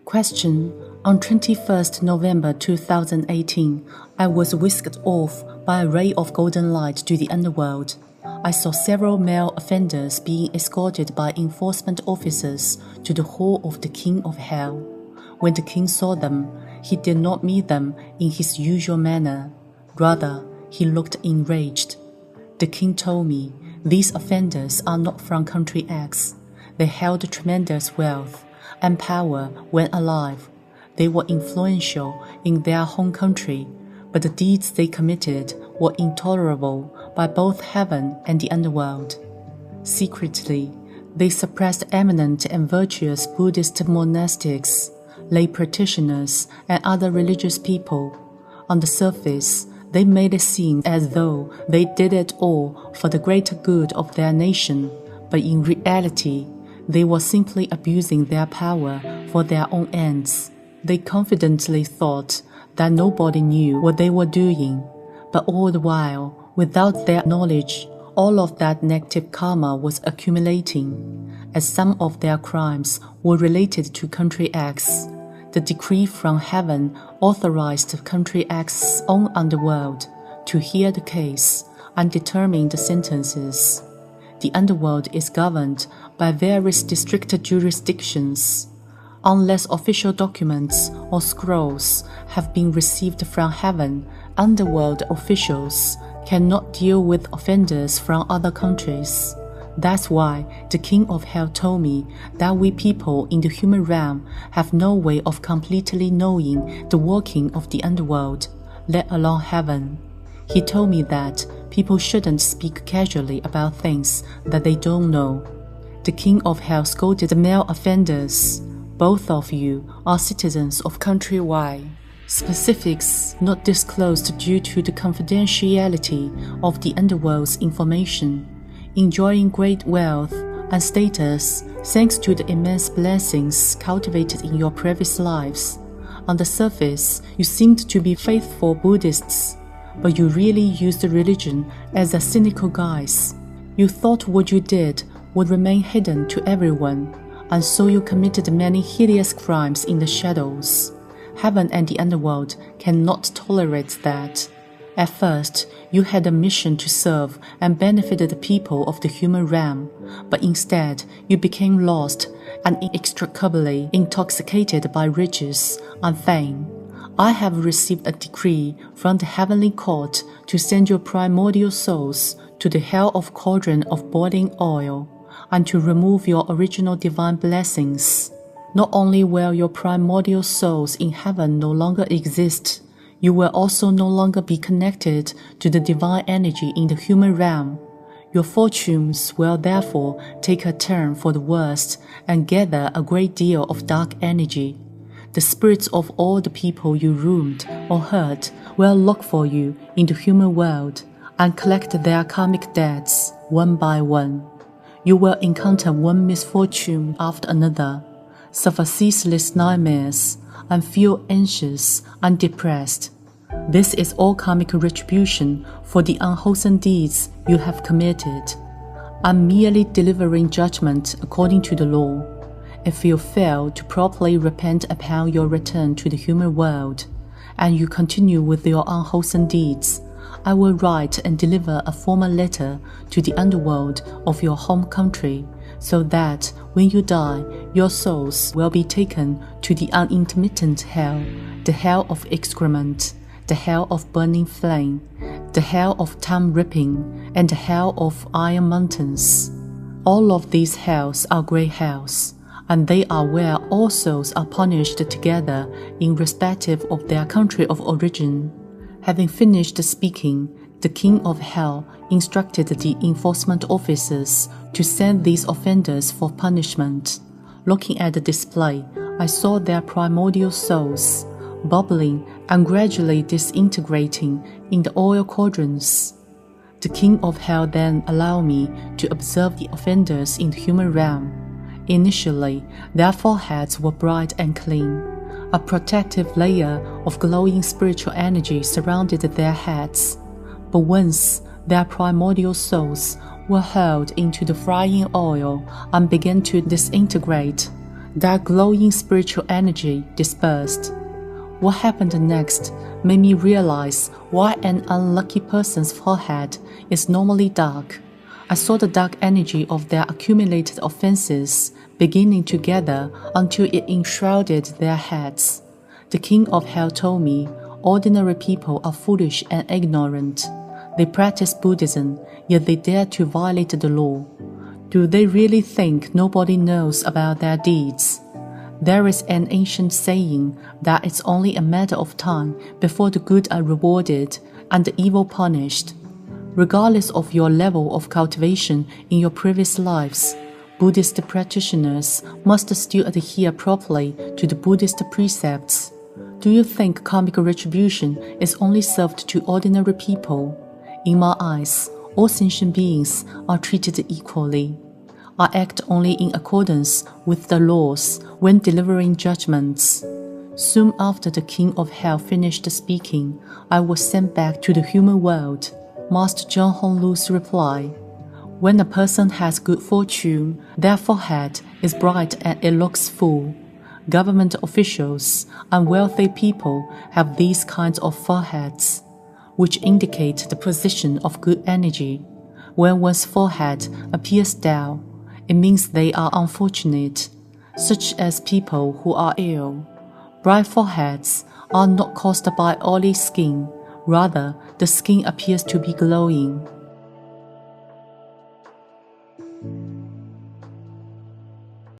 Question: On 21st November 2018, I was whisked off by a ray of golden light to the underworld. I saw several male offenders being escorted by enforcement officers to the hall of the King of Hell. When the king saw them, he did not meet them in his usual manner. Rather, he looked enraged. The king told me these offenders are not from country X. They held tremendous wealth and power when alive. They were influential in their home country, but the deeds they committed were intolerable by both heaven and the underworld. Secretly, they suppressed eminent and virtuous Buddhist monastics, lay practitioners, and other religious people. On the surface, they made it seem as though they did it all for the greater good of their nation, but in reality, they were simply abusing their power for their own ends. They confidently thought that nobody knew what they were doing, but all the while, without their knowledge, all of that negative karma was accumulating. As some of their crimes were related to country X, the decree from heaven authorized country X's own underworld to hear the case and determine the sentences. The underworld is governed by various district jurisdictions. Unless official documents or scrolls have been received from heaven, underworld officials cannot deal with offenders from other countries. That's why the King of Hell told me that we people in the human realm have no way of completely knowing the working of the underworld, let alone heaven. He told me that people shouldn't speak casually about things that they don't know. The King of Hell scolded the male offenders. Both of you are citizens of country Y. Specifics not disclosed due to the confidentiality of the underworld's information. Enjoying great wealth and status thanks to the immense blessings cultivated in your previous lives. On the surface, you seemed to be faithful Buddhists, but you really used religion as a cynical guise. You thought what you did would remain hidden to everyone, and so you committed many hideous crimes in the shadows. Heaven and the underworld cannot tolerate that. At first, you had a mission to serve and benefit the people of the human realm, but instead you became lost and inextricably intoxicated by riches and fame. I have received a decree from the heavenly court to send your primordial souls to the hell of cauldron of boiling oil, and to remove your original divine blessings. Not only will your primordial souls in heaven no longer exist, you will also no longer be connected to the divine energy in the human realm. Your fortunes will therefore take a turn for the worst and gather a great deal of dark energy. The spirits of all the people you ruined or hurt will look for you in the human world and collect their karmic debts one by one. You will encounter one misfortune after another, suffer ceaseless nightmares, and feel anxious and depressed. This is all karmic retribution for the unwholesome deeds you have committed. I'm merely delivering judgment according to the law. If you fail to properly repent upon your return to the human world, and you continue with your unwholesome deeds, I will write and deliver a formal letter to the underworld of your home country, so that when you die, your souls will be taken to the unintermittent hell, the hell of excrement, the hell of burning flame, the hell of time ripping, and the hell of iron mountains. All of these hells are great hells, and they are where all souls are punished together in respective of their country of origin. Having finished speaking, the King of Hell instructed the enforcement officers to send these offenders for punishment. Looking at the display, I saw their primordial souls bubbling and gradually disintegrating in the oil cauldrons. The King of Hell then allowed me to observe the offenders in the human realm. Initially, their foreheads were bright and clean. A protective layer of glowing spiritual energy surrounded their heads. But once their primordial souls were hurled into the frying oil and began to disintegrate, That glowing spiritual energy dispersed. What happened next made me realize why an unlucky person's forehead is normally dark. I saw the dark energy of their accumulated offenses beginning to gather until it enshrouded their heads. The king of hell told me, ordinary people are foolish and ignorant. They practice Buddhism, yet they dare to violate the law. Do they really think nobody knows about their deeds? There is an ancient saying that it's only a matter of time before the good are rewarded and the evil punished. Regardless of your level of cultivation in your previous lives, Buddhist practitioners must still adhere properly to the Buddhist precepts. Do you think karmic retribution is only served to ordinary people? In my eyes, all sentient beings are treated equally. I act only in accordance with the laws when delivering judgments. Soon after the king of hell finished speaking, I was sent back to the human world. Master Jun Hong Lu's reply: when a person has good fortune, their forehead is bright and it looks full. Government officials and wealthy people have these kinds of foreheads, which indicate the position of good energy. When one's forehead appears down, it means they are unfortunate, such as people who are ill. Bright foreheads are not caused by oily skin. Rather, the skin appears to be glowing.